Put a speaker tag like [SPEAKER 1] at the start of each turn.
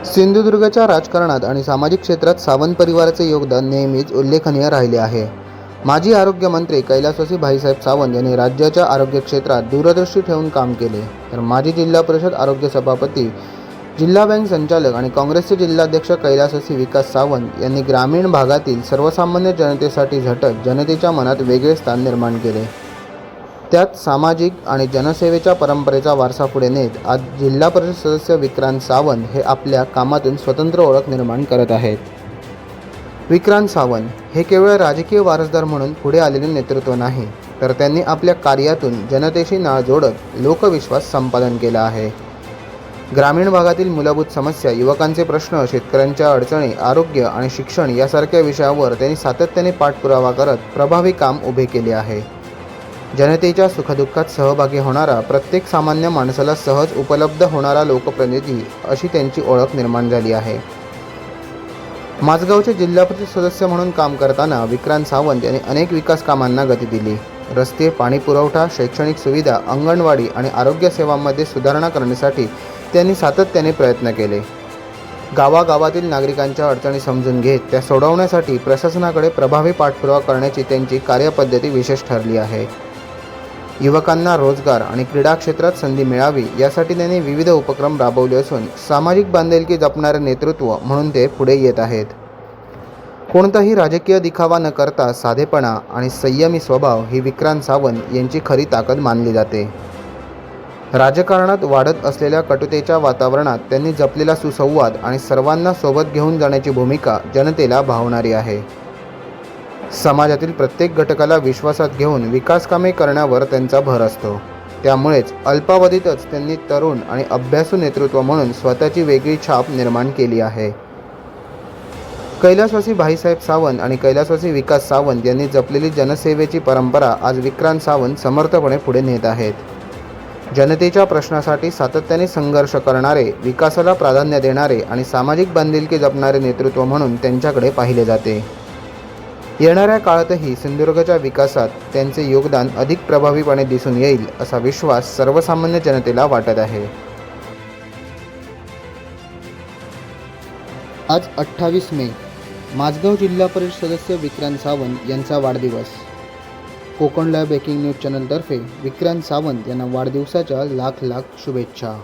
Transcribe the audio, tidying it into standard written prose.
[SPEAKER 1] सिंधुदुर्गच्या राजकारणात आणि सामाजिक क्षेत्रात सावंत परिवाराचे योगदान नेहमीच उल्लेखनीय राहिले आहे. माजी आरोग्य मंत्री कैलासवासी भाईसाहेब सावंत यांनी राज्याच्या आरोग्य क्षेत्रात दूरदृष्टी ठेवून काम केले, तर माजी जिल्हा परिषद आरोग्य सभापती, जिल्हा बँक संचालक आणि काँग्रेसचे जिल्हाध्यक्ष कैलासवासी विकास सावंत यांनी ग्रामीण भागातील सर्वसामान्य जनतेसाठी झटत जनतेच्या मनात वेगळे स्थान निर्माण केले. त्यात सामाजिक आणि जनसेवेच्या परंपरेचा वारसा पुढे नेत आज जिल्हा परिषद सदस्य विक्रांत सावंत हे आपल्या कामातून स्वतंत्र ओळख निर्माण करत आहेत. विक्रांत सावंत हे केवळ राजकीय वारसदार म्हणून पुढे आलेले नेतृत्व नाही, तर त्यांनी आपल्या कार्यातून जनतेशी नाळ जोडत लोकविश्वास संपादन केला आहे. ग्रामीण भागातील मूलभूत समस्या, युवकांचे प्रश्न, शेतकऱ्यांच्या अडचणी, आरोग्य आणि शिक्षण यासारख्या विषयावर त्यांनी सातत्याने पाठपुरावा करत प्रभावी काम उभे केले आहे. जनतेच्या सुखदुःखात सहभागी होणारा, प्रत्येक सामान्य माणसाला सहज उपलब्ध होणारा लोकप्रतिनिधी अशी त्यांची ओळख निर्माण झाली आहे. माझगावचे जिल्हा परिषद सदस्य म्हणून काम करताना विक्रांत सावंत यांनी अनेक विकास कामांना गती दिली. रस्ते, पाणी पुरवठा, शैक्षणिक सुविधा, अंगणवाडी आणि आरोग्य सेवांमध्ये सुधारणा करण्यासाठी त्यांनी सातत्याने प्रयत्न केले. गावागावातील नागरिकांच्या अडचणी समजून घेत त्या सोडवण्यासाठी प्रशासनाकडे प्रभावी पाठपुरावा करण्याची त्यांची कार्यपद्धती विशेष ठरली आहे. युवकांना रोजगार आणि क्रीडा क्षेत्रात संधी मिळावी यासाठी त्यांनी विविध उपक्रम राबवले असून सामाजिक बांधिलकी जपणारे नेतृत्व म्हणून ते पुढे येत आहेत. कोणताही राजकीय दिखावा न करता साधेपणा आणि संयमी स्वभाव ही विक्रांत सावंत यांची खरी ताकद मानली जाते. राजकारणात वाढत असलेल्या कटुतेच्या वातावरणात त्यांनी जपलेला सुसंवाद आणि सर्वांना सोबत घेऊन जाण्याची भूमिका जनतेला भावणारी आहे. समाजातील प्रत्येक घटकाला विश्वासात घेऊन विकास कामे करण्यावर त्यांचा भर असतो. त्यामुळेच अल्पावधीतच त्यांनी तरुण आणि अभ्यासू नेतृत्व म्हणून स्वतःची वेगळी छाप निर्माण केली आहे. कैलासवासी भाईसाहेब सावंत आणि कैलासवासी विकास सावंत यांनी जपलेली जनसेवेची परंपरा आज विक्रांत सावंत समर्थपणे पुढे नेत आहेत. जनतेच्या प्रश्नासाठी सातत्याने संघर्ष करणारे, विकासाला प्राधान्य देणारे आणि सामाजिक बांधिलकी जपणारे नेतृत्व म्हणून त्यांच्याकडे पाहिले जाते. येणाऱ्या काळातही सिंधुदुर्गच्या विकासात त्यांचे योगदान अधिक प्रभावीपणे दिसून येईल असा विश्वास सर्वसामान्य जनतेला वाटत आहे. आज 28 मे, माझगाव जिल्हा परिषद सदस्य विक्रांत सावंत यांचा वाढदिवस. कोकण लाईव्ह ब्रेकिंग न्यूज चॅनलतर्फे विक्रांत सावंत यांना वाढदिवसाच्या लाख लाख शुभेच्छा.